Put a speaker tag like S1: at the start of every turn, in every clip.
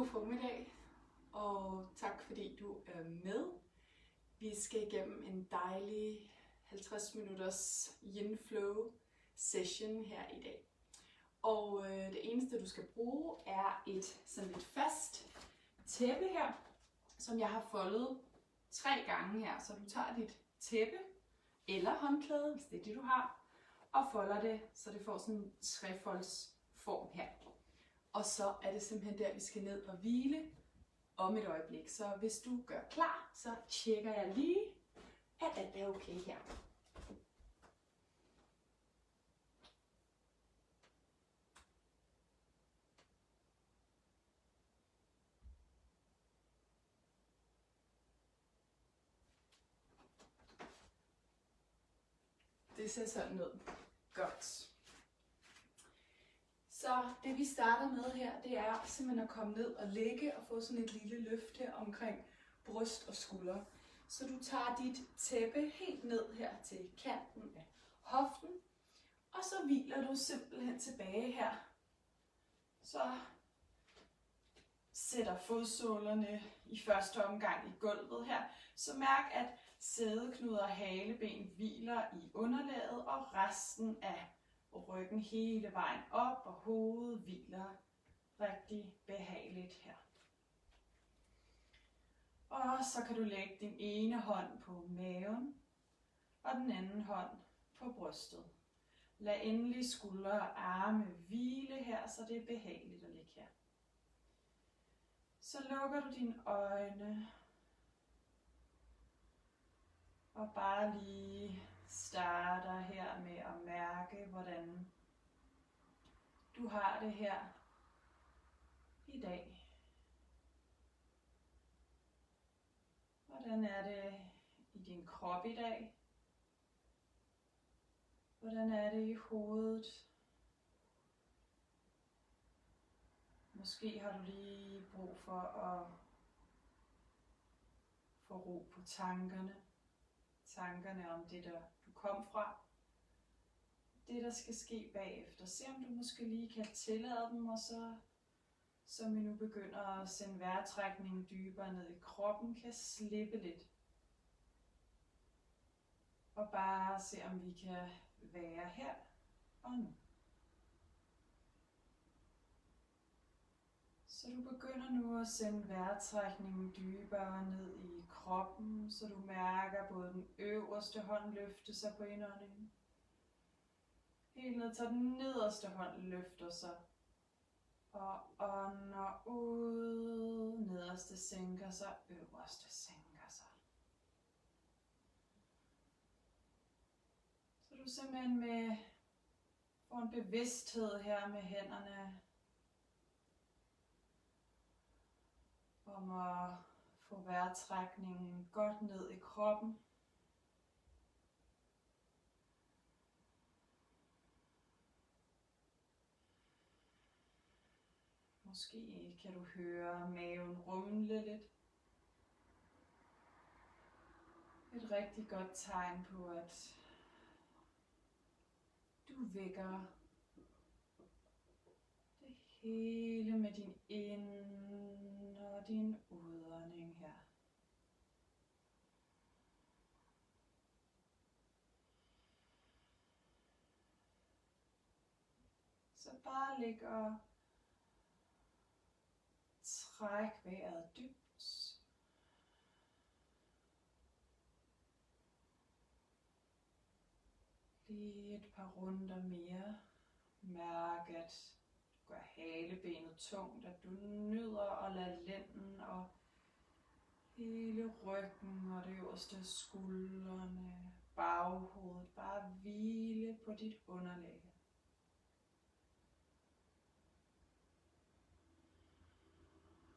S1: God formiddag, og tak fordi du er med. Vi skal igennem en dejlig 50 minutters yin flow session her i dag. Og det eneste du skal bruge er et sådan lidt fast tæppe her, som jeg har foldet 3 gange her. Så du tager dit tæppe eller håndklæde, hvis det er det du har, og folder det, så det får sådan en trefoldsform her. Og så er det simpelthen der, vi skal ned og hvile om et øjeblik. Så hvis du gør klar, så tjekker jeg lige, at alt er okay her. Det ser sådan ud. Godt. Så det vi starter med her, det er simpelthen at komme ned og ligge og få sådan et lille løft her omkring bryst og skuldre. Så du tager dit tæppe helt ned her til kanten af hoften, og så hviler du simpelthen tilbage her. Så sætter fodsålerne i første omgang i gulvet her. Så mærk, at sædeknuder og haleben hviler i underlaget, og resten af ryggen hele vejen op, og hovedet hviler rigtig behageligt her. Og så kan du lægge din ene hånd på maven, og den anden hånd på brystet. Lad endelig skuldre og arme hvile her, så det er behageligt at ligge her. Så lukker du dine øjne, og bare lige starter her med at mærke, hvordan du har det her i dag. Hvordan er det i din krop i dag? Hvordan er det i hovedet? Måske har du lige brug for at få ro på tankerne. Tankerne om det, der du kom fra. Det, der skal ske bagefter. Se om du måske lige kan tillade dem, og så, som vi nu begynder at sende vejrtrækningen dybere ned i kroppen, kan slippe lidt. Og bare se om vi kan være her og nu. Så du begynder nu at sende vejrtrækningen dybere ned i kroppen, så du mærker både den øverste hånd løfte sig på indåndingen. Helt ned til den nederste hånd løfter sig. Og ånder ud, nederste sænker sig, øverste sænker sig. Så du simpelthen får en bevidsthed her med hænderne, om at få vejrtrækningen godt ned i kroppen. Måske kan du høre maven rumle lidt. Et rigtig godt tegn på, at du vækker det hele med din ind- og din udånding her. Så bare lig og træk vejret dybt. Lige et par runder mere. Mærk, at du gør halebenet tungt, at du nyder at lade lænden og hele ryggen og det øverste af skuldrene, baghovedet, bare hvile på dit underlæg.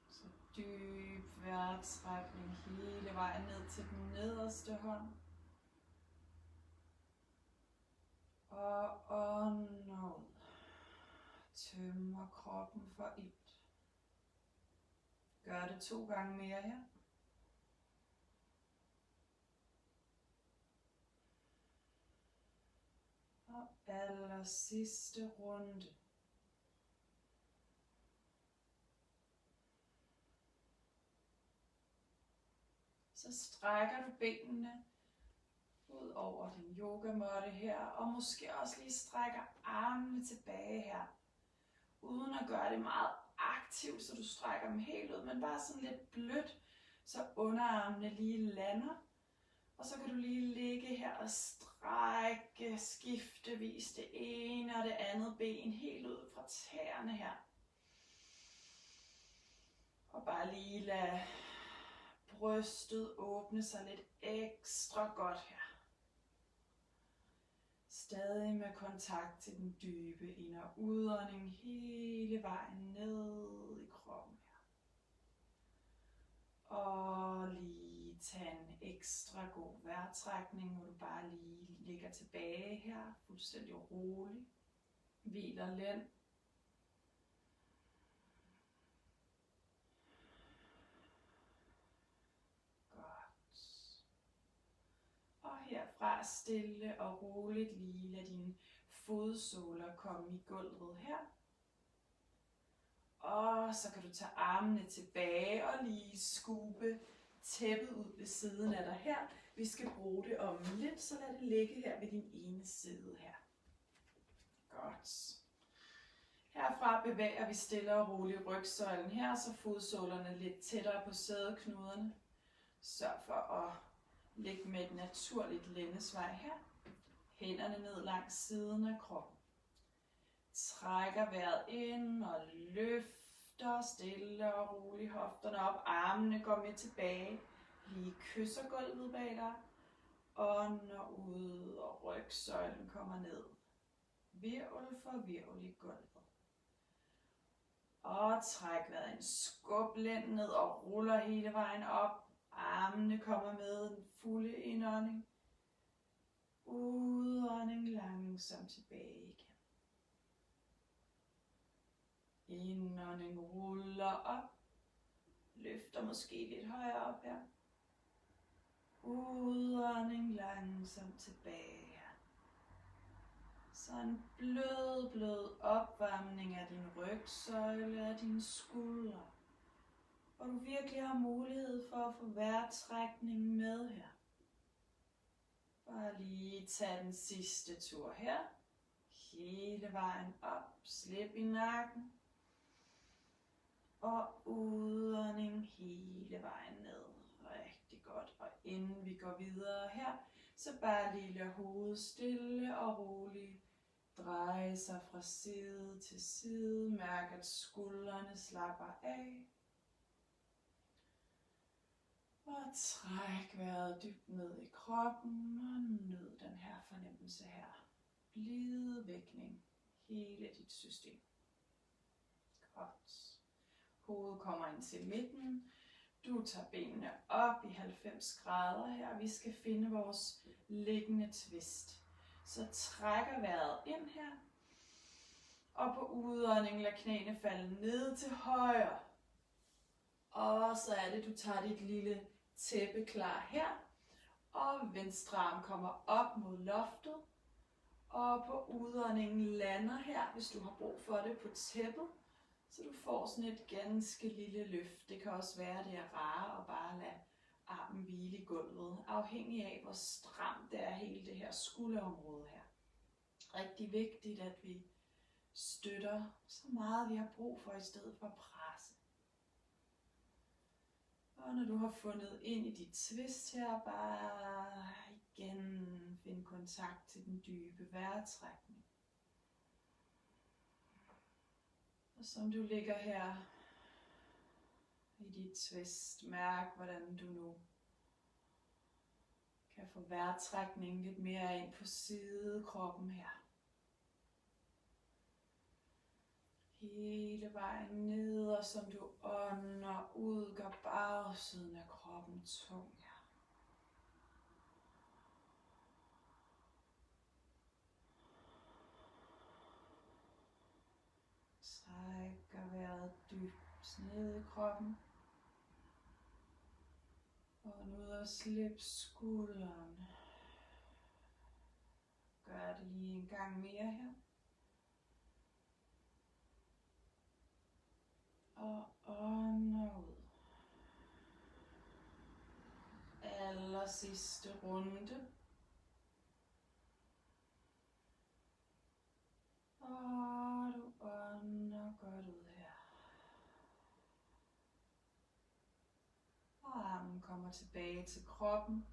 S1: Så dyb vejrtrækning hele vejen ned til den nederste hånd. Og ånder ud. Tømmer kroppen for ilt. Gør det 2 gange mere her. Og aller sidste runde.
S2: Så strækker du benene ud over din yogamåtte her, og måske også lige strækker armene tilbage her. Uden at gøre det meget aktivt, så du strækker dem helt ud, men bare sådan lidt blødt, så underarmene lige lander. Og så kan du lige ligge her og strække skiftevis det ene og det andet ben helt ud fra tæerne her. Og bare lige lade brystet åbne sig lidt ekstra godt her. Stadig med kontakt til den dybe ind- og udånding hele vejen ned i kroppen her. Og lige tage en ekstra god vejrtrækning, hvor du bare lige ligger tilbage her, fuldstændig rolig. Hviler lænd. Og herfra stille og roligt lige lad dine fodsåler komme i gulvet her. Og så kan du tage armene tilbage og lige skubbe tæppet ud ved siden af dig her. Vi skal bruge det om lidt, så lad det ligge her ved din ene side her. Godt. Herfra bevæger vi stille og roligt rygsøjlen her, så fodsålerne lidt tættere på sædeknuderne. Sørg for at ligge med et naturligt lændesvej her. Hænderne ned langs siden af kroppen. Trækker vejret ind og løfter stille og roligt hofterne op. Armene går med tilbage. Lige kysser gulvet bag dig. Ånder ud, og rygsøjlen kommer ned. Virvel for virvel i gulvet. Og træk vejret ind. Skub lænden ned og ruller hele vejen op. Armene kommer med den fulde indånding. Udånding langsomt tilbage igen. Indånding ruller op. Løfter måske lidt højere op her. Udånding langsomt tilbage her. Så en blød opvarmning af din rygsøjle og dine skuldre. Hvor du virkelig har mulighed for at få vejrtrækning med her. Bare lige tage den sidste tur her. Hele vejen op. Slip i nakken. Og udånding hele vejen ned. Rigtig godt. Og inden vi går videre her, så bare lige lad hovedet stille og roligt dreje sig fra side til side. Mærk, at skuldrene slapper af. Og træk vejret dybt ned i kroppen og nyd den her fornemmelse her. Blidvækning hele dit system. Godt. Hovedet kommer ind til midten. Du tager benene op i 90 grader her. Vi skal finde vores liggende twist. Så trækker vejret ind her. Og på udånding lad knæene falde ned til højre. Og så er det, du tager dit lille tæppe klar her. Og venstre arm kommer op mod loftet. Og på udåndingen lander her, hvis du har brug for det, på tæppet. Så du får sådan et ganske lille løft. Det kan også være, det er rare at bare lade armen hvile i gulvet. Afhængig af, hvor stramt det er hele det her skulderområde her. Rigtig vigtigt, at vi støtter så meget, vi har brug for, i stedet for at presse. Og når du har fundet ind i dit twist her, bare igen find kontakt til den dybe vejrtrækning. Og som du ligger her i dit twist, mærk hvordan du nu kan få vejrtrækningen lidt mere ind på sidekroppen her. Hele vejen ned, og som du ånder ud, gør bagsiden af kroppen tung her. Trækker vejret dybt ned i kroppen. Og nu ud og slip skulderen. Gør det lige en gang mere her. Og ånder ud. aller sidste runde. Og du ånder godt ud her. Og armen kommer tilbage til kroppen.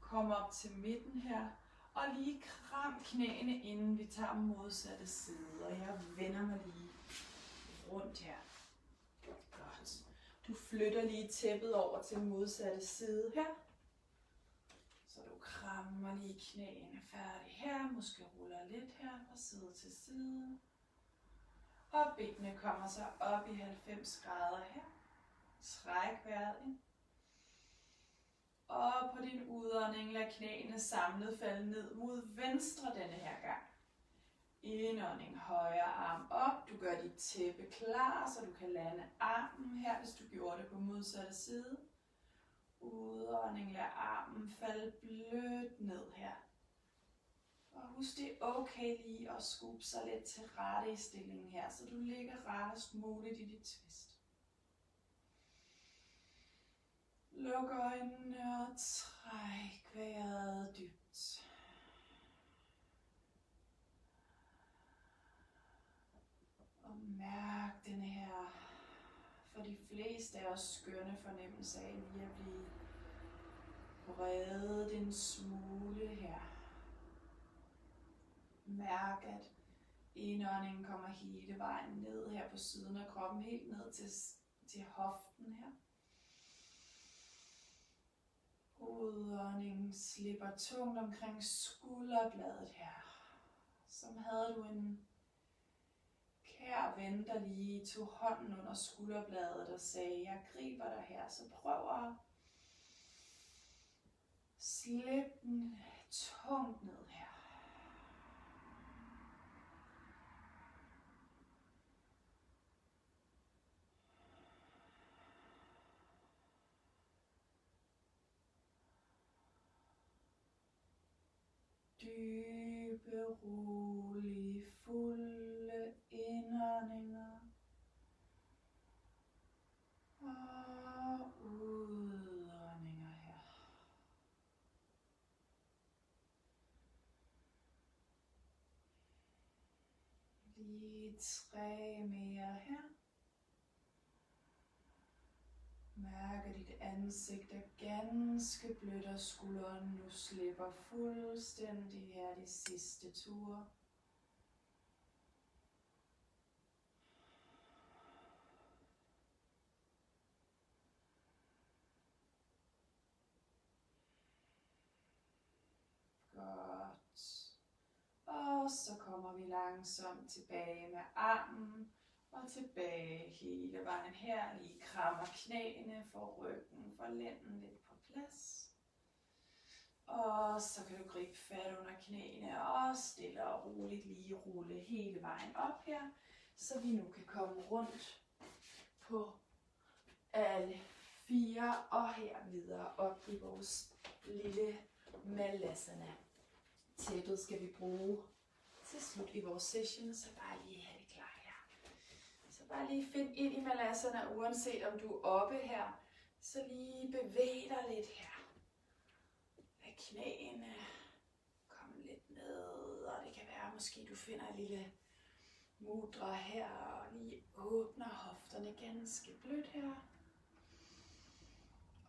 S2: Kom op til midten her. Og lige kram knæene, inden vi tager modsatte side. Og jeg vender mig lige rundt her. Godt. Du flytter lige tæppet over til modsatte side her. Så du krammer lige knæene færdig her. Måske ruller lidt her fra side til side. Og benene kommer så op i 90 grader her. Træk vejret ind. Og på din udånding lad knæene samlet falde ned mod venstre denne her gang. Indånding, højre arm op. Du gør dit tæppe klar, så du kan lande armen her, hvis du gjorde det på modsatte side. Udånding, lad armen falde blødt ned her. Og husk, det er okay lige at skubbe sig lidt til rette i stillingen her, så du ligger rettest muligt i dit twist. Luk øjnene og træk vejret dybt. Og mærk denne her, for de fleste af os skønne fornemmelse af lige at blive bredet en smule her. Mærk, at indåndingen kommer hele vejen ned her på siden af kroppen, helt ned til hoften her. Udåndingen slipper tungt omkring skulderbladet her. Som havde du en kær ven, der lige tog hånden under skulderbladet og sagde, jeg griber dig her, så prøv at slippe den tungt ned her. Dybe, rolige, fulde indåndinger og udåndinger her. Lige 3 mere her. Mærk, at dit ansigt er ganske blødt, og skulderen nu slipper fuldstændig her de sidste ture. Godt. Og så kommer vi langsomt tilbage med armen. Og tilbage hele vejen her. Lige krammer knæene, for ryggen, for lænden lidt på plads. Og så kan du gribe fat under knæene og stille og roligt lige rulle hele vejen op her. Så vi nu kan komme rundt på alle 4 og her videre op i vores lille malasana. Tæppet skal vi bruge til slut i vores session, så bare lige have det klar. Bare lige find ind i malasana, uanset om du er oppe her. Så lige bevæg dig lidt her. Lad knæene komme lidt ned, og det kan være, måske du finder en lille mudra her, og lige åbner hofterne ganske blødt her.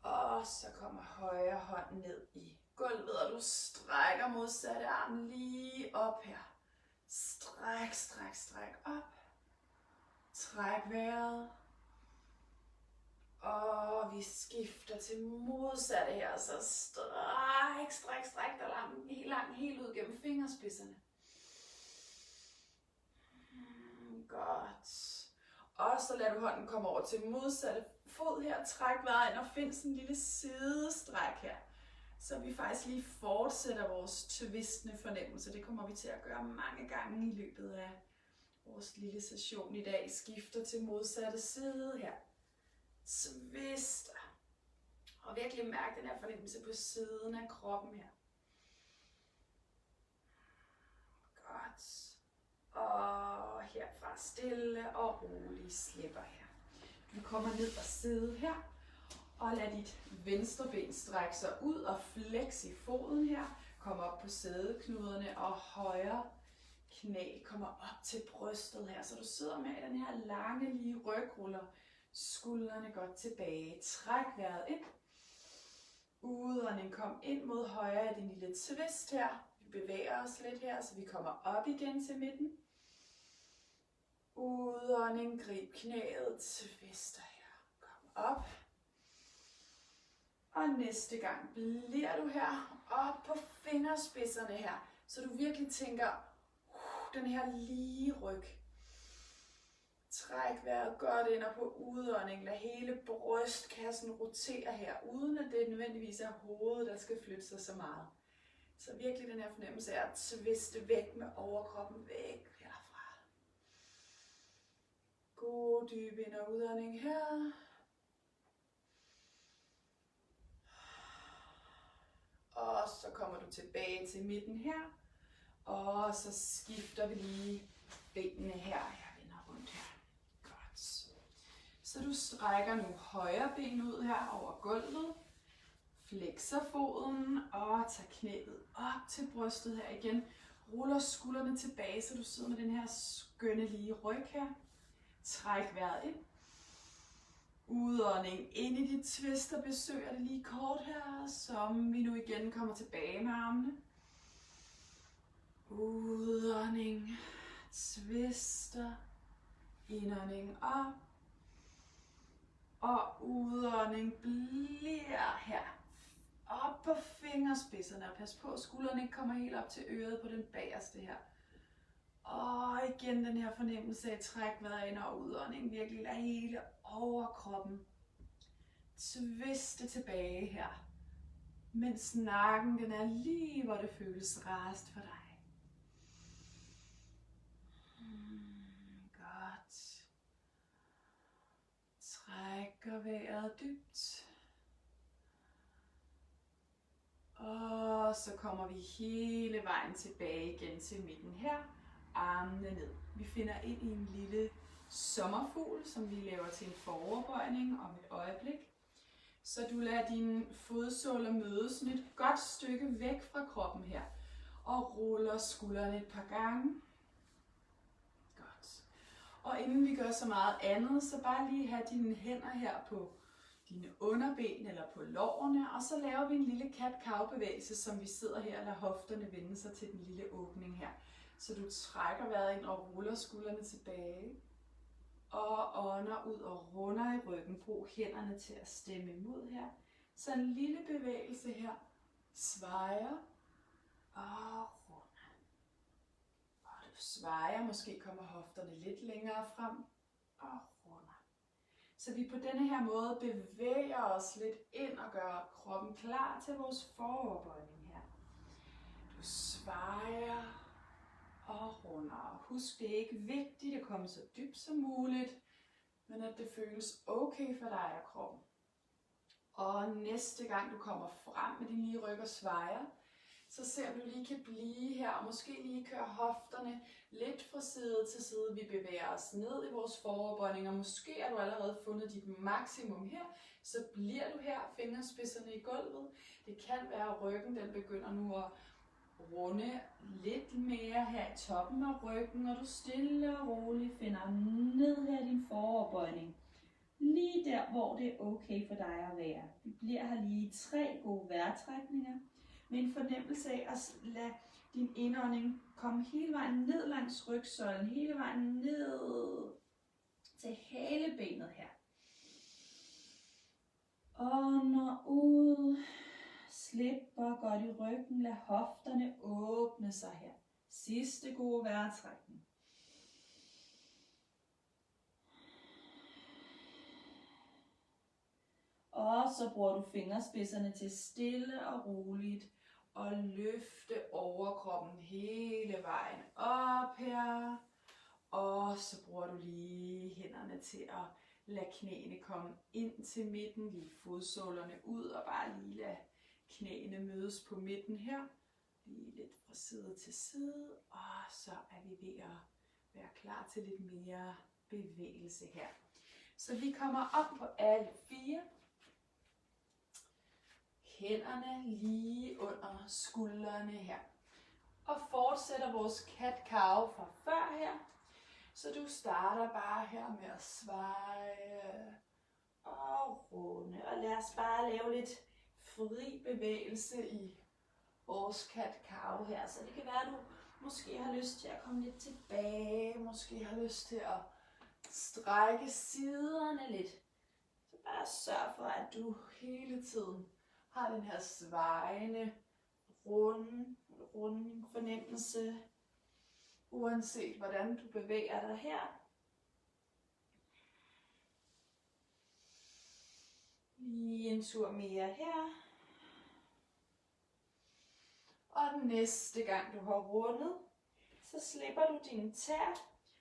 S2: Og så kommer højre hånd ned i gulvet, og du strækker modsatte arm lige op her. Stræk, stræk, stræk op. Træk vejret. Og vi skifter til modsatte her, så stræk, stræk, stræk dig langt, helt ud gennem fingerspidserne. Godt. Og så lader du hånden komme over til modsatte fod her. Træk vejret ind og find sådan en lille sidestræk her. Så vi faktisk lige fortsætter vores tvistende fornemmelse. Det kommer vi til at gøre mange gange i løbet af vores lille session i dag. Skifter til modsatte side her. Twister. Og virkelig mærk den her fornemmelse på siden af kroppen her. Godt. Og stille og roligt slipper her. Du kommer ned og sidde her. Og lad dit venstre ben strække sig ud og flex i foden her. Kom op på sædeknuderne, og højre knæ kommer op til brystet her. Så du sidder med den her lange, lige rygruller. Skuldrene godt tilbage. Træk vejret ind. Udånding, kom ind mod højre i din lille twist her. Vi bevæger os lidt her, så vi kommer op igen til midten. Udånding, grib knæet, twister her. Kom op. Og næste gang bliver du her op på fingerspidserne her, så du virkelig tænker den her lige ryg. Træk vejret godt ind og på udånding. Lad hele brystkassen rotere her, uden at det nødvendigvis er hovedet, der skal flytte sig så meget. Så virkelig den her fornemmelse af at twiste væk med overkroppen, væk herfra. God dyb ind- og udånding her. Og så kommer du tilbage til midten her. Og så skifter vi lige benene her. Jeg vender rundt her. Godt. Så du strækker nu højre ben ud her over gulvet. Flexer foden og tager knæet op til brystet her igen. Ruller skuldrene tilbage, så du sidder med den her skønne lige ryg her. Træk vejret ind. Udånding ind i dit twist og besøger det lige kort her, som vi nu igen kommer tilbage med armene. Udånding, twister, indånding op. Og udånding bliver her. Op på fingerspidserne, og pas på at skuldrene ikke kommer helt op til øret på den bagerste her. Og igen den her fornemmelse af træk vejret ind og udånding. Virkelig lad hele overkroppen twiste tilbage her. Mens nakken den er lige hvor det føles rarest for dig. Godt. Trækker vejret dybt. Og så kommer vi hele vejen tilbage igen til midten her. Armene ned. Vi finder ind i en lille sommerfugl, som vi laver til en foroverbøjning om et øjeblik. Så du lader dine fodsåler mødes sådan et godt stykke væk fra kroppen her. Og ruller skuldrene et par gange. Godt. Og inden vi gør så meget andet, så bare lige have dine hænder her på dine underben eller på lårene, og så laver vi en lille kat-cow-bevægelse, som vi sidder her og lader hofterne vende sig til den lille åbning her. Så du trækker vejret ind og ruller skuldrene tilbage, og ånder ud og runder i ryggen. Brug hænderne til at stemme imod her. Så en lille bevægelse her. Svejer og runder. Og du svejer, måske kommer hofterne lidt længere frem og runder. Så vi på denne her måde bevæger os lidt ind og gør kroppen klar til vores foroverbøjning her. Du svejer og runder. Husk, det er ikke vigtigt at komme så dybt som muligt, men at det føles okay for dig og kroppen. Og næste gang du kommer frem med din lige ryg og svejer, så ser du lige kan blive her, og måske lige køre hofterne lidt fra side til side. Vi bevæger os ned i vores foroverbøjning, og måske har du allerede fundet dit maksimum her, så bliver du her, fingerspidserne i gulvet. Det kan være, at ryggen den begynder nu at runde lidt mere her i toppen af ryggen, og du stille og roligt finder ned her i din foroverbøjning. Lige der, hvor det er okay for dig at være. Vi bliver her lige 3 gode vejrtrækninger, med en fornemmelse af at lade din indånding komme hele vejen ned langs rygsøjlen, hele vejen ned til halebenet her. Ånder ud, slipper godt i ryggen, lad hofterne åbne sig her. Sidste gode vejrtrækning. Og så bruger du fingerspidserne til stille og roligt og løfte overkroppen hele vejen op her. Og så bruger du lige hænderne til at lade knæene komme ind til midten, lige fodsålerne ud og bare lige lade knæene mødes på midten her. Lige lidt fra side til side, og så er vi ved at være klar til lidt mere bevægelse her. Så vi kommer op på alle 4. hænderne lige under skuldrene her. Og fortsætter vores cat-cow fra før her. Så du starter bare her med at sveje og runde. Og lad os bare lave lidt fri bevægelse i vores cat-cow her. Så det kan være, at du måske har lyst til at komme lidt tilbage. Måske har lyst til at strække siderne lidt. Så bare sørg for, at du hele tiden har den her svajende, runde fornemmelse. Uanset hvordan du bevæger dig her. Lige en tur mere her. Og den næste gang du har rundet, så slipper du dine tæer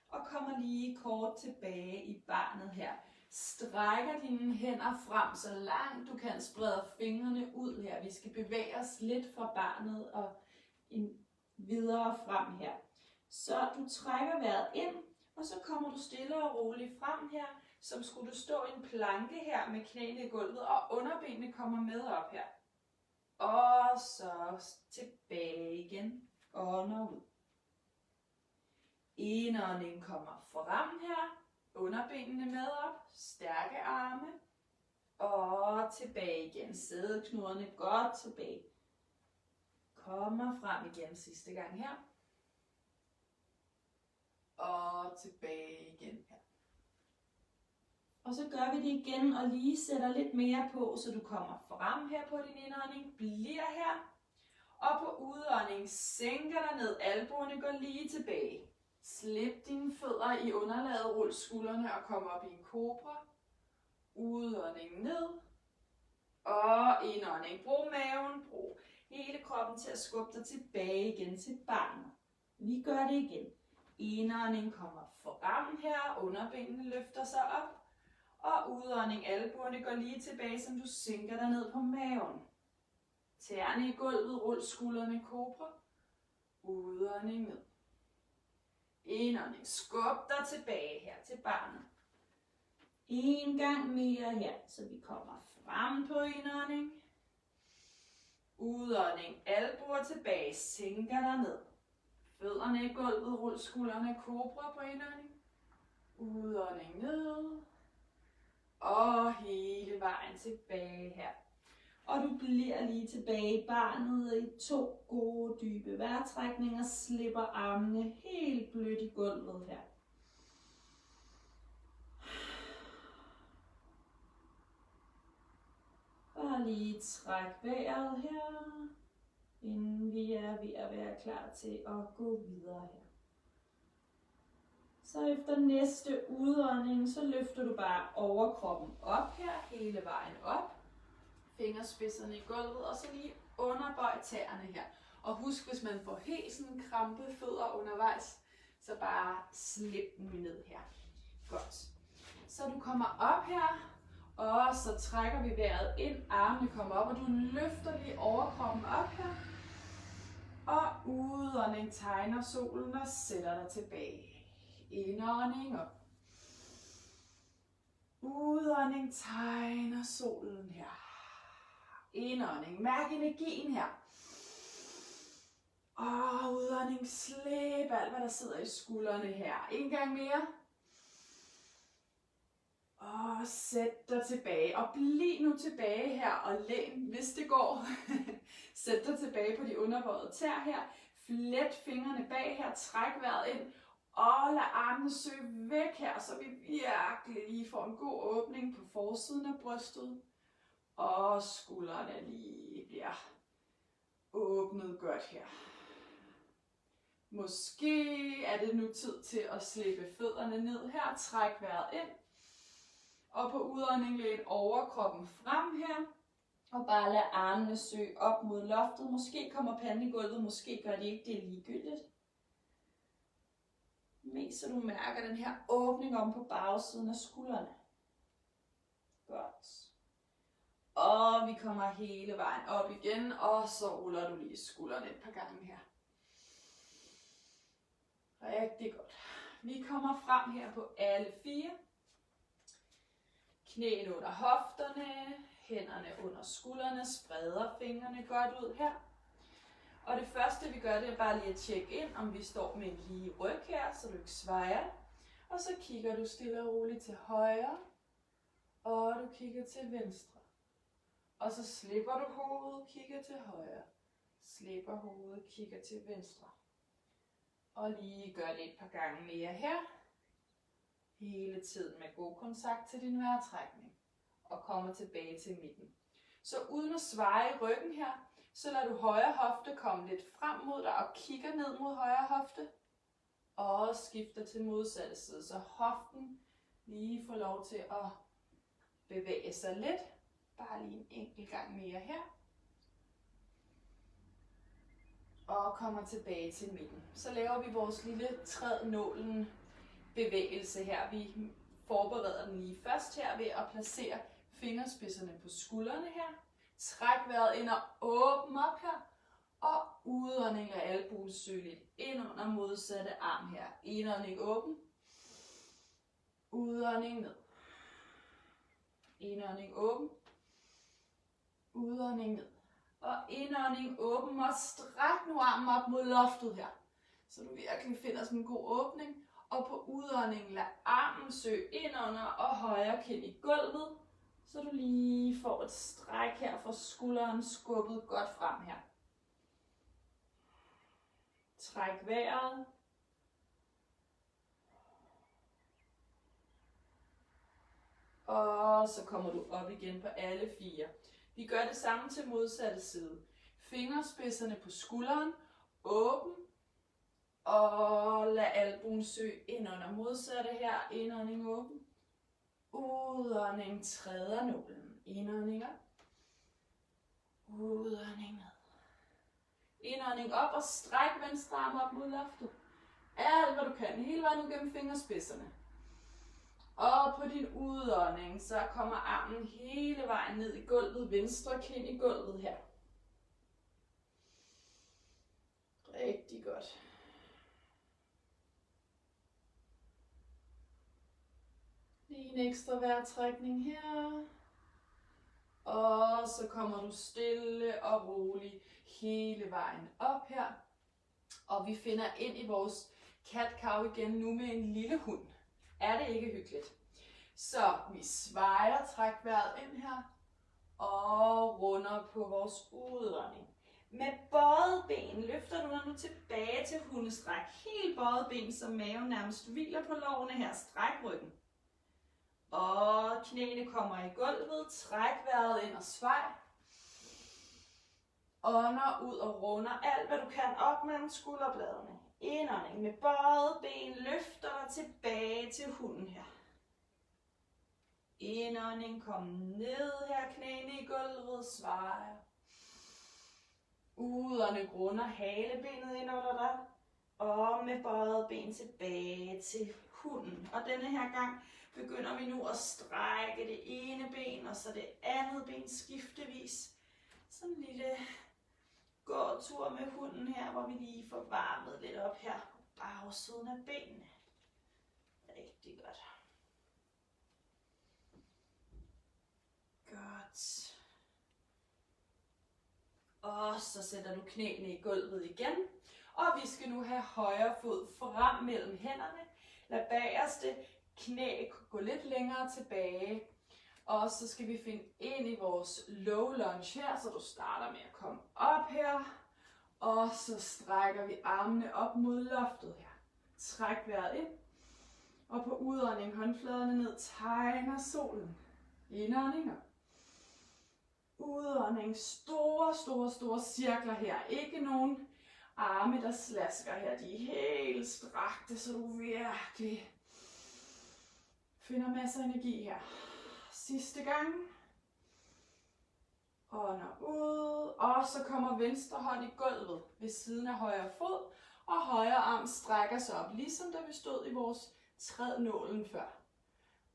S2: og kommer lige kort tilbage i barnet her. Strækker dine hænder frem så langt du kan, spreder fingrene ud her. Vi skal bevæge os lidt fra barnet og videre frem her. Så du trækker vejret ind, og så kommer du stille og roligt frem her, som skulle du stå i en planke her med knæene i gulvet, og underbenene kommer med op her. Og så tilbage igen, ånder ud. Indånding kommer frem her, underbenene med op, stærke arme, og tilbage igen, sædeknuderne godt tilbage. Kommer frem igen sidste gang her. Og tilbage igen her. Og så gør vi det igen og lige sætter lidt mere på, så du kommer frem her på din indånding, bliver her. Og på udånding sænker dig ned, albuerne går lige tilbage. Slip dine fødder i underlaget, rul skuldrene og kom op i en kobra. Udånding ned. Og indånding. Brug maven, brug hele kroppen til at skubbe dig tilbage igen til barnet. Vi gør det igen. Indånding kommer frem her, underbenene løfter sig op. Og udånding, albuerne går lige tilbage, som du sænker dig ned på maven. Tæerne i gulvet, rul skuldrene, kobra. Udånding ned. Indånding, skub dig tilbage her til barnet. En gang mere her, så vi kommer frem på indånding. Udånding, albuer tilbage, sænker dig ned. Fødderne i gulvet, rul skuldrene, kobra på indånding. Udånding ned. Og hele vejen tilbage her. Og du bliver lige tilbage i barnet i 2 gode dybe vejrtrækninger. Slipper armene helt blødt i gulvet her. Bare lige træk vejret her, inden vi er ved at være klar til at gå videre her. Så efter næste udånding, så løfter du bare overkroppen op her, hele vejen op. Fingerspidserne i gulvet, og så lige underbøj tæerne her. Og husk, hvis man får helt sådan krampe fødder undervejs, så bare slip dem ned her. Godt. Så du kommer op her, og så trækker vi vejret ind, armene kommer op, og du løfter lige overkroppen op her. Og udånding tegner solen og sætter dig tilbage. Indånding op. Udånding tegner solen her. Indånding, mærk energien her. Og udånding, slip alt hvad der sidder i skuldrene her. En gang mere. Og sæt dig tilbage. Og bliv nu tilbage her og læn, hvis det går. Sæt dig tilbage på de underbøjede tæer her. Flet fingrene bag her. Træk vejret ind. Og lad armene søge væk her, så vi virkelig lige får en god åbning på forsiden af brystet. Og skuldrene lige bliver åbnet godt her. Måske er det nu tid til at slippe fødderne ned her. Træk vejret ind. Og på udånding læn overkroppen frem her. Og bare lad armene søge op mod loftet. Måske kommer panden i gulvet, måske gør det ikke. Det er ligegyldigt. Mest så du mærker den her åbning om på bagsiden af skuldrene. Godt. Og vi kommer hele vejen op igen, og så ruller du lige skuldrene et par gange her. Rigtig godt. Vi kommer frem her på alle 4. Knæene under hofterne, Hænderne under skuldrene, spreder fingrene godt ud her. Og det første vi gør, det er bare lige at tjekke ind, om vi står med en lige ryg her, så du ikke svejer. Og så kigger du stille og roligt til højre, og du kigger til venstre. Og så slipper du hovedet, kigger til højre. Slipper hovedet, kigger til venstre. Og lige gør det et par gange mere her. Hele tiden med god kontakt til din vejrtrækning. Og kommer tilbage til midten. Så uden at sveje ryggen her, så lader du højre hofte komme lidt frem mod dig og kigger ned mod højre hofte. Og skifter til modsatte side, så hoften lige får lov til at bevæge sig lidt. Bare lige en enkelt gang mere her. Og kommer tilbage til midten. Så laver vi vores lille træd nålen bevægelse her. Vi forbereder den lige først her ved at placere fingerspidserne på skuldrene her. Træk vejret ind og åbn op her. Og udånding af albuen søg ind under modsatte arm her. Indånding åben. Udånding ned. Indånding åben. Udånding ned. Og indånding åben. Og stræk nu armen op mod loftet her. Så du virkelig finder sådan en god åbning. Og på udånding lad armen søge ind under og højre kind i gulvet. Så du lige får et stræk her fra skulderen skubbet godt frem her. Træk vejret. Og så kommer du op igen på alle fire. Vi gør det samme til modsatte side. Fingerspidserne på skulderen. Åben. Og lad albuen søge ind under modsatte her. Indånding åben. Udånding træder nålen. Indånding op. Udånding ned. Indånding op og stræk venstre arm op mod loftet. Alt hvad du kan. Hele vejen ud gennem fingerspidserne. Og på din udånding, så kommer armen hele vejen ned i gulvet. Venstre kind i gulvet her. Rigtig godt. Lige en ekstra vejrtrækning her. Og så kommer du stille og roligt hele vejen op her. Og vi finder ind i vores cat-cow igen nu med en lille hund. Er det ikke hyggeligt? Så vi svejer, træk vejret ind her. Og runder på vores udånding. Med bøjet ben løfter du dig nu tilbage til hundestræk. Helt bøjet ben, så maven nærmest hviler på lårene her. Stræk ryggen. Og knæene kommer i gulvet. Træk vejret ind og svej. Ånder ud og runder alt, hvad du kan op mellem skulderbladene. Indånding med bøjet ben. Løfter dig tilbage til hunden her. Indånding, kom ned her. Knæene i gulvet. Svej. Udånding runder halebenet ind under dig. Og med bøjet ben tilbage til hunden. Og denne her gang begynder vi nu at strække det ene ben, og så det andet ben skiftevis. Sådan en lille gåtur med hunden her, hvor vi lige får varmet lidt op her på bagsiden af benene. Rigtig godt. Godt. Og så sætter du knæene i gulvet igen. Og vi skal nu have højre fod frem mellem hænderne. Lad bagerste knæ gå lidt længere tilbage. Og så skal vi finde ind i vores low lunge her, så du starter med at komme op her. Og så strækker vi armene op mod loftet her. Træk vejret ind. Og på udånding håndfladerne ned, tegner solen. Indånding op. Udånding, store cirkler her. Ikke nogen arme, der slasker her. De er helt strakte, så du virkelig finder masser af energi her. Sidste gang. Ånder ud. Og så kommer venstre hånd i gulvet ved siden af højre fod. Og højre arm strækker sig op, ligesom da vi stod i vores trædnålen før.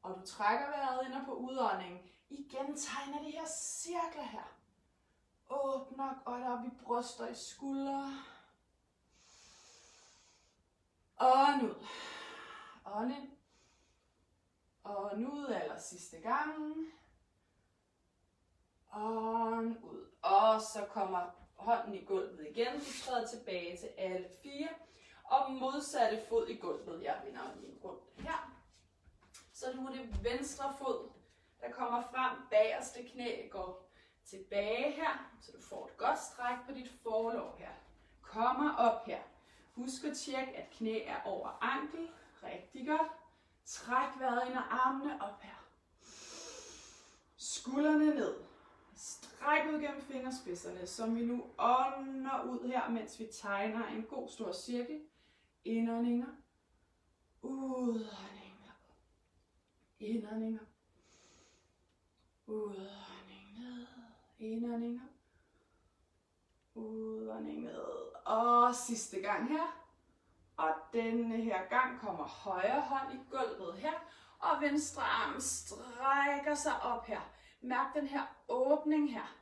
S2: Og du trækker vejret ind og på udåndingen. Igen tegner de her cirkler her. Åbner godt op i bryster i skuldre. Og ud. Ånd ind. Og ud aller sidste gang. On, ud. Og så kommer hånden i gulvet igen. Du træder tilbage til alle 4. Og modsatte fod i gulvet. Jeg vender lige rundt her. Så nu er det venstre fod, der kommer frem. Bagerste knæ går tilbage her, så du får et godt stræk på dit forlov her. Kommer op her. Husk at tjekke, at knæ er over ankel. Rigtig godt. Træk vejret ind og armene op her. Skuldrene ned. Stræk ud gennem fingerspidserne, som vi nu ånder ud her, mens vi tegner en god stor cirkel. Indåndinger. Udåndinger. Indåndinger. Udånding ned. Indåndinger. Udånding ned. Og sidste gang her. Og denne her gang kommer højre hånd i gulvet her. Og venstre arm strækker sig op her. Mærk den her åbning her.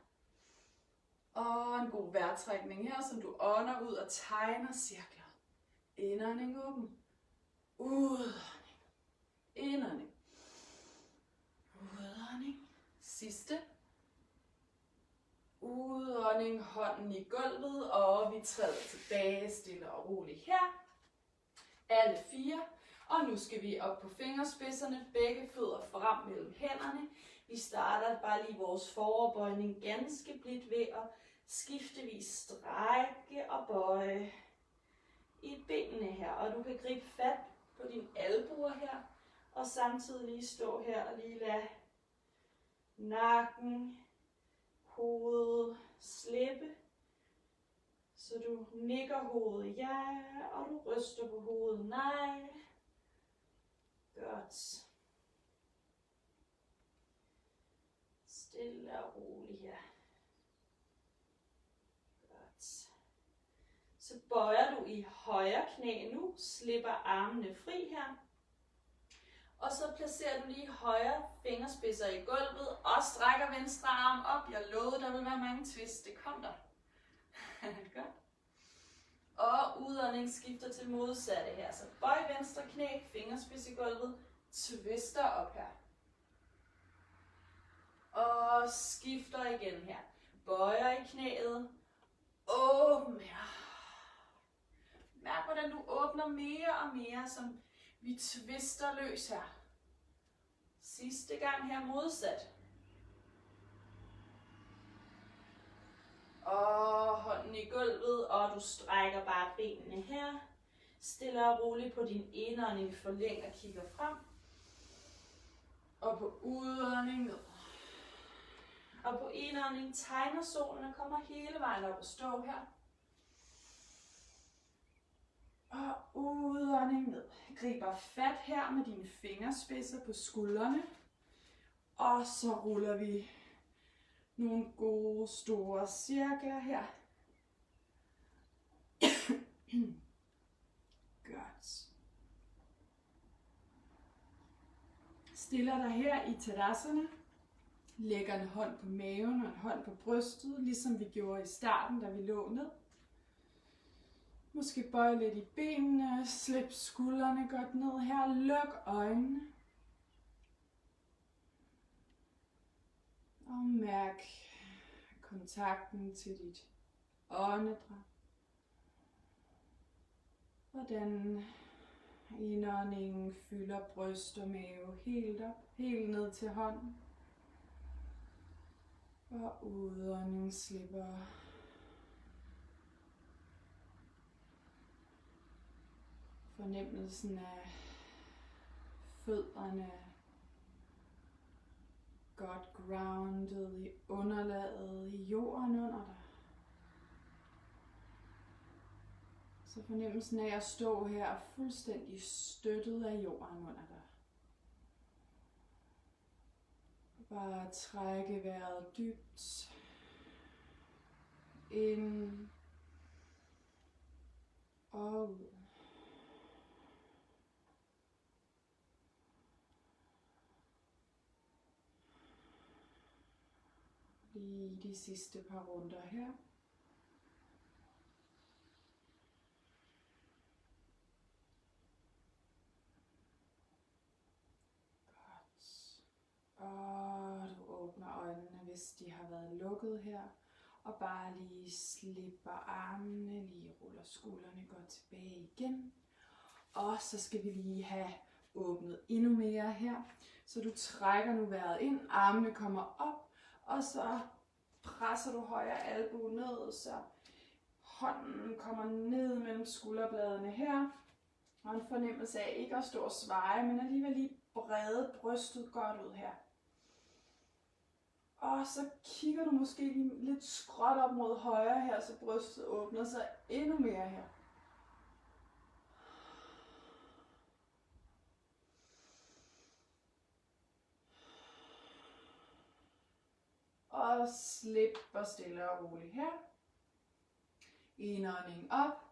S2: Og en god vejrtrækning her, som du ånder ud og tegner cirkler. Indånding åben. Udånding. Indånding. Udånding. Sidste. Udånding. Hånden i gulvet. Og vi træder tilbage stille og roligt her. Alle 4. Og nu skal vi op på fingerspidserne. Begge fødder frem mellem hænderne. Vi starter bare lige vores foroverbøjning ganske blidt ved at skiftevis strække og bøje i benene her. Og du kan gribe fat på dine albuer her, og samtidig lige stå her og lige lade nakken, hovedet slippe. Så du nikker hovedet ja, og du ryster på hovedet nej. Godt. Stille og roligt her. Godt. Så bøjer du i højre knæ nu, slipper armene fri her. Og så placerer du lige højre fingerspidser i gulvet og strækker venstre arm op. Jeg lovede, der vil være mange twist. Det kom der. Godt. Og udånding skifter til modsatte her. Så bøj venstre knæ, fingerspids i gulvet, twister op her. Og skifter igen her. Bøjer i knæet. Åbn her. Mærk, hvordan du åbner mere og mere, som vi twister løs her. Sidste gang her modsat. Og hånden i gulvet, og du strækker bare benene her. Stille og roligt på din indånding, forlæng og kigger frem. Og på udånding ned. Og på indånding tegner solen og kommer hele vejen op og stå her. Og udånding ned. Griber fat her med dine fingerspidser på skuldrene. Og så ruller vi nogle gode store cirkler her. Godt. Stiller dig her i Tadasana. Lægger en hånd på maven og en hånd på brystet, ligesom vi gjorde i starten, da vi lå ned. Måske bøje lidt i benene, slip skuldrene godt ned her, luk øjnene. Og mærk kontakten til dit åndedræt. Hvordan indåndingen fylder bryst og mave helt op, helt ned til hånden. Og udåndingen slipper fornemmelsen af fødderne godt grounded i underlaget, i jorden under dig. Så fornemmelsen af at stå her fuldstændig støttet af jorden under dig. Bare trække vejret dybt ind og ud. Lige de sidste par runder her. Og du åbner øjnene,
S1: hvis de har været lukket her. Og bare lige slipper armene, lige ruller skuldrene godt tilbage igen. Og så skal vi lige have åbnet endnu mere her. Så du trækker nu vejret ind, armene kommer op, og så presser du højre albue ned, så hånden kommer ned mellem skulderbladene her. Og en fornemmelse af ikke at stå og sveje, men alligevel lige brede brystet godt ud her. Og så kigger du måske lige lidt skråt op mod højre her, så brystet åbner sig endnu mere her. Og slipper stille og roligt her. Indånding op.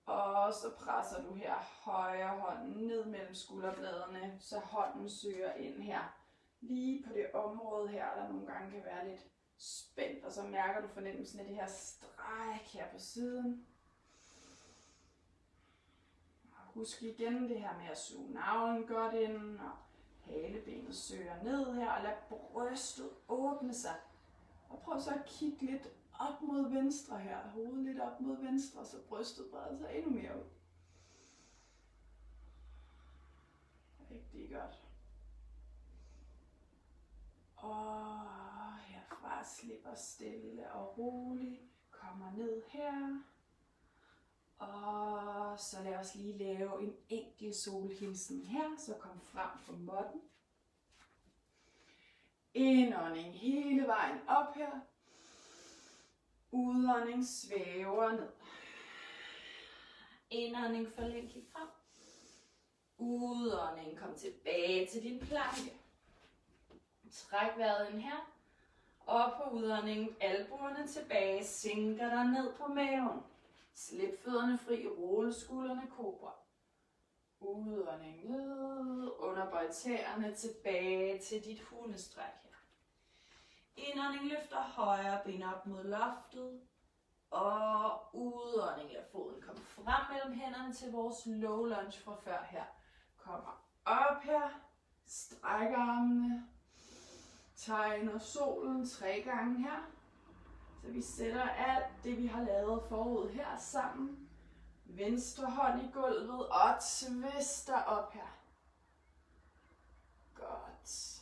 S1: Og så presser du her højre hånden ned mellem skulderbladene, så hånden søger ind her. Lige på det område her, der nogle gange kan være lidt spændt, og så mærker du fornemmelsen af det her stræk her på siden. Og husk igen det her med at suge navlen godt ind, og halebenet søger ned her, og lad brystet åbne sig. Og prøv så at kigge lidt op mod venstre her, hovedet lidt op mod venstre, så brystet breder sig endnu mere ud. Rigtig godt. Og herfra slipper stille og roligt, kommer ned her. Og så lad os lige lave en enkel solhilsen her, så kom frem på måtten. Indånding hele vejen op her. Udånding svæver ned. Indånding forlæng kig frem. Udånding kom tilbage til din planke. Træk vejret ind her. Og på udåndingen albuerne tilbage, sænker dig ned på maven. Slip fødderne fri, rulle skuldrene kobra. Udånding ned, underbøj tæerne tilbage til dit hundestræk her. Indånding løfter højre ben op mod loftet. Og udånding lad foden komme frem mellem hænderne til vores low lunge fra før her. Kommer op her, stræk armene. Tegner solen 3 gange her. Så vi sætter alt det, vi har lavet forud her sammen. Venstre hånd i gulvet og twister op her. Godt.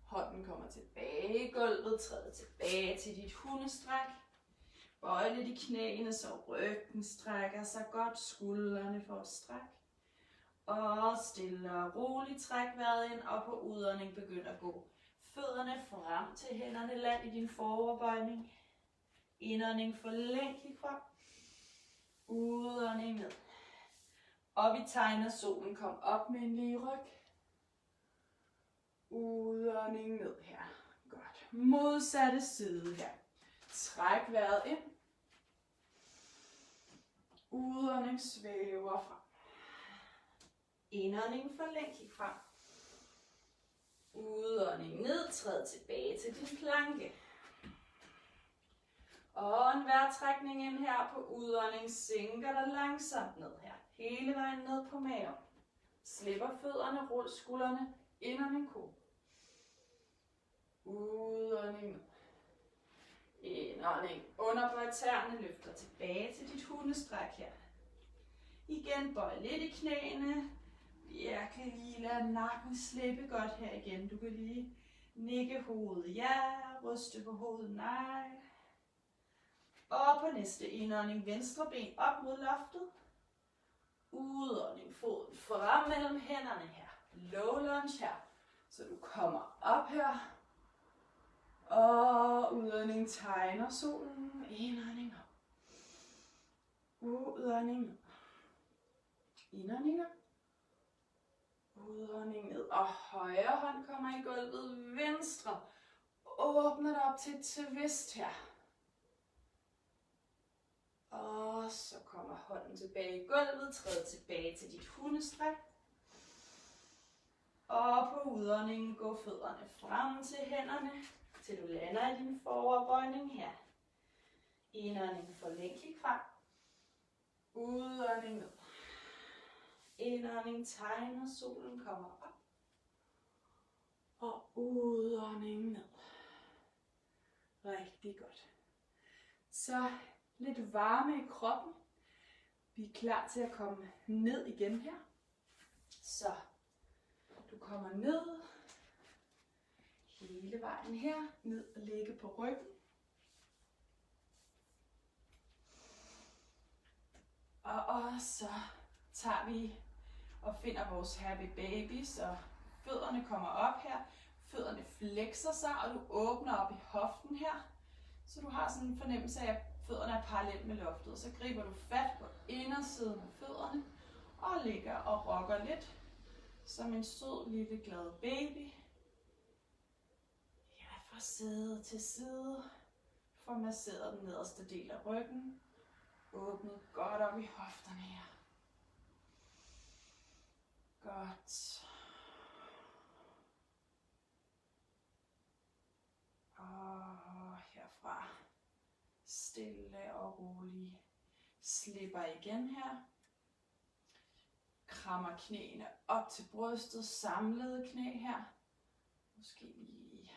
S1: Hånden kommer tilbage i gulvet, træder tilbage til dit hundestræk. Bøj lidt i knæene, så ryggen strækker sig godt, skuldrene får et stræk. Og stille og roligt træk vejret ind, og på udånding begynd at gå fødderne frem til hænderne, land i din foroverbøjning. Indånding forlæng, kig frem. Udånding ned. Og vi tegner solen, kom op med en lige ryg. Udånding ned her. Godt. Modsatte side her. Træk vejret ind. Udånding svæver frem. Indånding forlæng, kig frem. Udånding ned, træd tilbage til din planke. Og en vejrtrækning ind her på udånding, sænker dig langsomt ned her. Hele vejen ned på maven. Slipper fødderne, rul skuldrene, indånding ko. Udånding ned. Indånding, underbøj tæerne, løfter tilbage til dit hundestræk her. Igen bøj lidt i knæene. Jeg kan lige lade nakken slippe godt her igen. Du kan lige nikke hovedet ja, ryste på hovedet nej. Og på næste indånding, venstre ben op mod loftet. Udånding, foden frem mellem hænderne her. Low lunge her. Så du kommer op her. Og udånding tegner solen. Indånding op. Udånding ned. Indånding op. Udånding ned. Og højre hånd kommer i gulvet. Venstre. Åbner dig op til et twist her. Og så kommer hånden tilbage i gulvet. Træd tilbage til dit hundestræk. Og på udåndingen gå fødderne frem til hænderne, til du lander i din foroverbøjning her. Indånding forlæng, kig frem. Udånding ned. Indånding tegner, solen kommer op. Og udånding ned. Rigtig godt. Så lidt varme i kroppen. Vi er klar til at komme ned igen her. Så du kommer ned hele vejen her, ned og ligge på ryggen. Og så tager vi og finder vores happy baby, så fødderne kommer op her. Fødderne flexer sig, og du åbner op i hoften her. Så du har sådan en fornemmelse af, at fødderne er parallelt med loftet. Så griber du fat på indersiden af fødderne og ligger og rokker lidt som en sød lille glad baby. Ja, fra side til side. Får masseret den nederste del af ryggen. Åbnet godt op i hofterne her. Godt. Og herfra stille og roligt slipper igen her. Krammer knæene op til brystet, samlede knæ her. Måske lige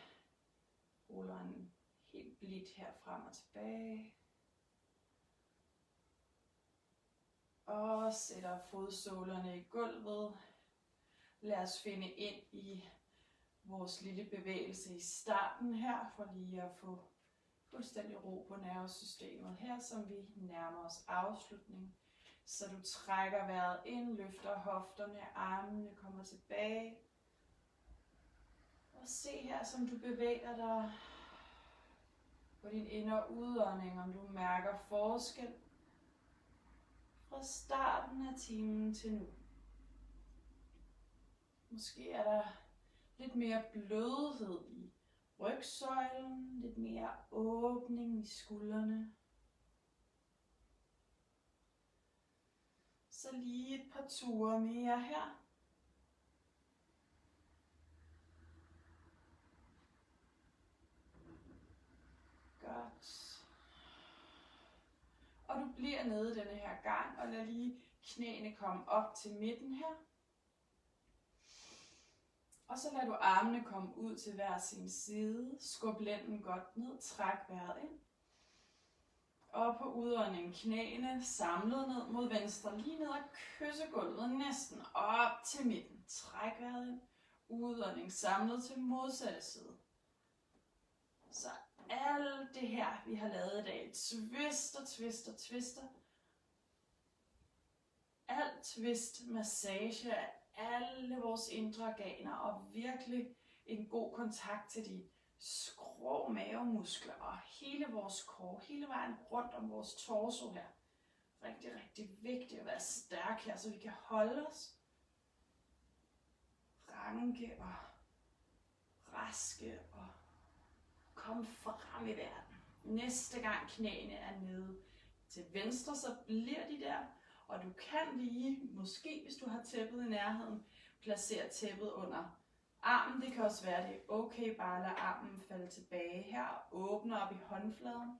S1: ruller en helt blidt her frem og tilbage. Og sætter fodsålerne i gulvet. Lad os finde ind i vores lille bevægelse i starten her, for lige at få fuldstændig ro på nervesystemet her, som vi nærmer os afslutning. Så du trækker vejret ind, løfter hofterne, armene kommer tilbage. Og se her, som du bevæger dig på din ind- og udånding, om du mærker forskel fra starten af timen til nu. Måske er der lidt mere blødhed i rygsøjlen, lidt mere åbning i skuldrene. Så lige et par ture mere her. Godt. Og du bliver nede denne her gang, og lad lige knæene komme op til midten her. Og så lader du armene komme ud til hver sin side. Skub lænden godt ned, træk vejret ind. Og på udåndingen knæene samlet ned mod venstre, lige ned og kysse gulvet næsten op til midten. Træk vejret ind. Udånding samlet til modsatte side. Så alt det her, vi har lavet i dag, twister, twister, twister. Alt twist, massage af alle vores indre organer og virkelig en god kontakt til de skrå mavemuskler og hele vores core, hele vejen rundt om vores torso her. Rigtig, rigtig vigtigt at være stærk her, så vi kan holde os ranke og raske og komme frem i verden. Næste gang knæene er nede til venstre, så bliver de der. Og du kan lige, måske hvis du har tæppet i nærheden, placere tæppet under armen. Det kan også være, det er okay bare at lade armen falde tilbage her og åbne op i håndfladen.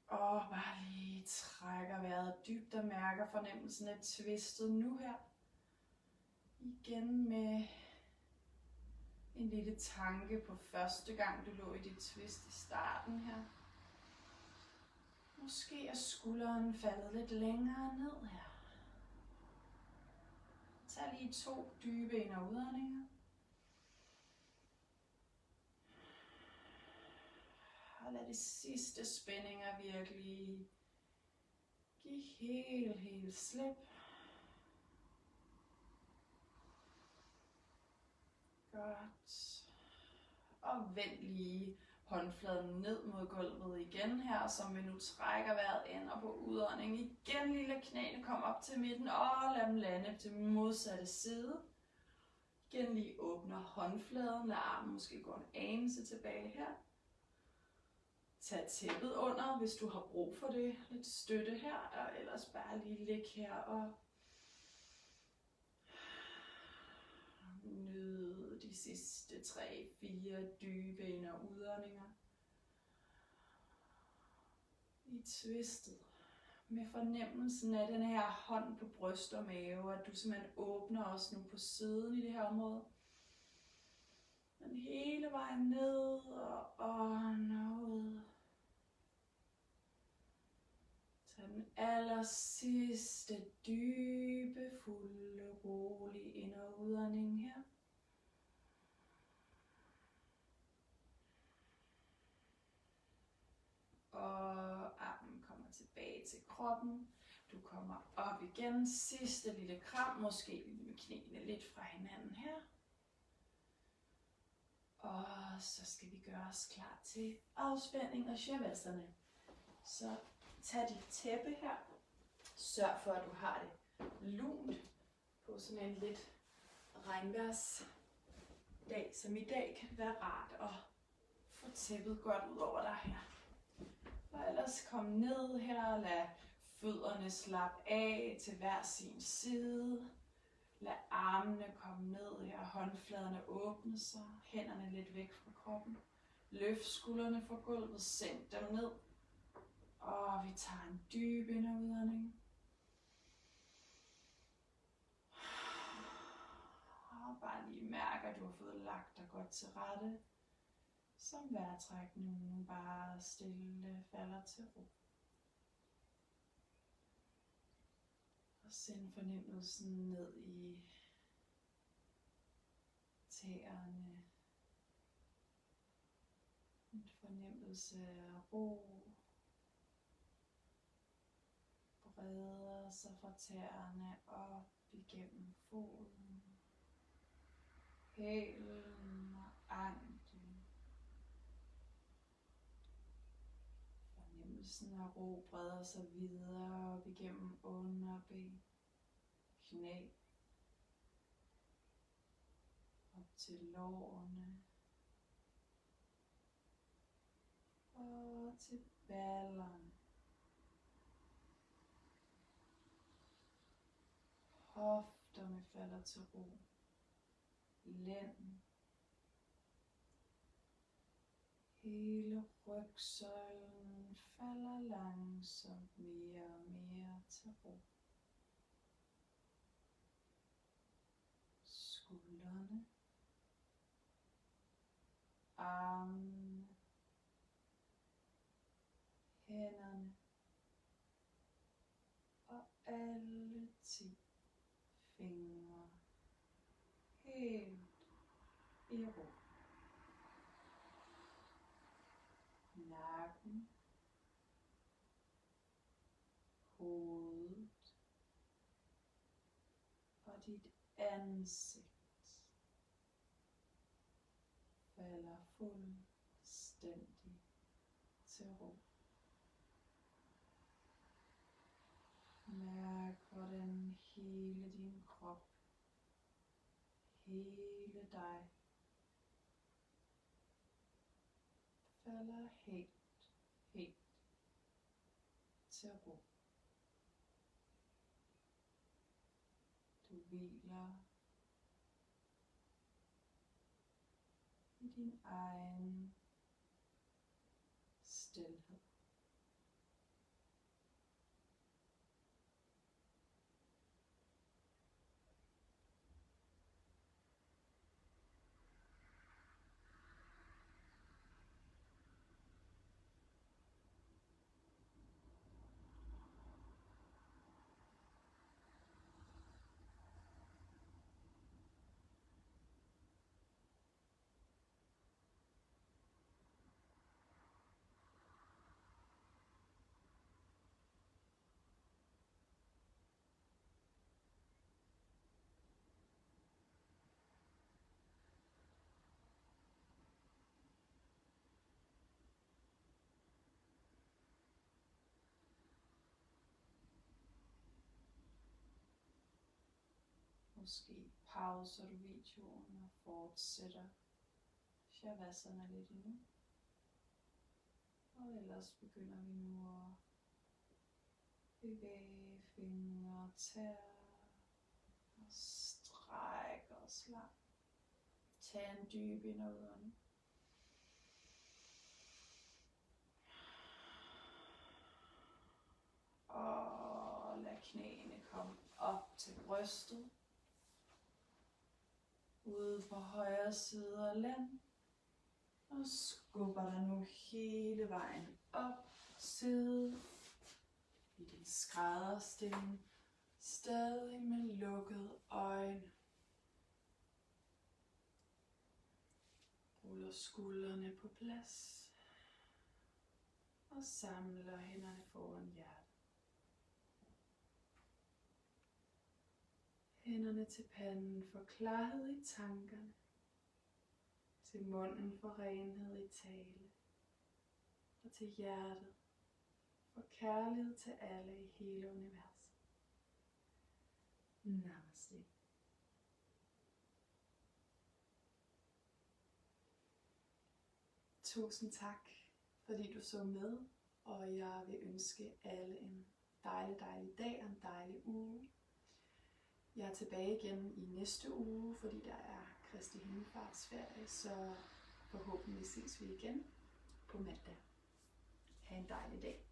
S1: Og bare lige trækker vejret dybt og mærker fornemmelsen af twistet nu her. Igen med en lille tanke på første gang du lå i dit twist i starten her. Måske er skulderen faldet lidt længere ned her. Tag lige 2 dybe ind- og udåndinger. Og lad de sidste spændinger virkelig give helt slip. Godt. Og vend lige håndfladen ned mod gulvet igen her, som vi nu trækker vejret ind og på udånding. Igen lille knæene kom op til midten og lad dem lande til modsatte side. Igen lige åbner håndfladen, lad armen måske gå en anelse tilbage her. Tag tæppet under, hvis du har brug for det. Lidt støtte her, og ellers bare lige ligge her og nyd de sidste 3-4 dybe ind- og udåndinger. I twistet. Med fornemmelsen af den her hånd på bryst og mave, at du simpelthen åbner også nu på siden i det her område.
S2: Men hele vejen ned og ånd og ud. Tag den aller sidste dybe, fulde, rolige ind- og udånding her. Og armen kommer tilbage til kroppen. Du kommer op igen. Sidste lille kram, måske med knæene lidt fra hinanden her. Og så skal vi gøre os klar til afspænding og shavasana. Så tag dit tæppe her. Sørg for, at du har det lunt på sådan en lidt regnværsdag, som i dag kan være rart at få tæppet godt ud over dig her. Og ellers kom ned her og lad fødderne slappe af til hver sin side. Lad armene komme ned her, håndfladerne åbne sig, hænderne lidt væk fra kroppen. Løft skuldrene fra gulvet, sænk dem ned. Og vi tager en dyb ind- og udånding. Og bare lige mærk, at du har fået lagt dig godt til rette. Som vejrtrækningen bare stille falder til ro. Og send fornemmelsen ned i tæerne. En fornemmelse af ro. Breder sig fra tæerne op igennem foden. Hælen og anklen. Fornemmelsen af ro breder sig videre op igennem underben, knæ, op til lårene og til ballerne. Hofterne falder til ro. Lænden. Hele rygsøjlen falder langsomt mere og mere til ro. Skuldrene, armene, hænderne og alle 10 fingre helt i ro. Nakken, hovedet og dit ansigt falder fuldstændig til ro. Mærk, hvordan hele din krop, hele dig, falder helt til ro. Du hviler i din egen stilhed. Måske pauser du videoen og fortsætter shavasana lidt endnu. Og ellers begynder vi nu at bevæge fingre og tæer og strække os langt. Tag en dyb ind- og udånding. Og lad knæene komme op til brystet. Ude på højre side af lænd. Og skubber dig nu hele vejen op. Sidde i din skrædderstilling. Stadig med lukkede øjne. Ruller skuldrene på plads. Og samler hænderne foran hjertet. Hænderne til panden for klarhed i tankerne. Til munden for renhed i tale. Og til hjertet for kærlighed til alle i hele universet. Namaste. Tusind tak, fordi du så med, og jeg vil ønske alle en dejlig dag og en dejlig uge. Jeg er tilbage igen i næste uge, fordi der er Kristi Himmelfartsferie, så forhåbentlig ses vi igen på mandag. Ha' en dejlig dag.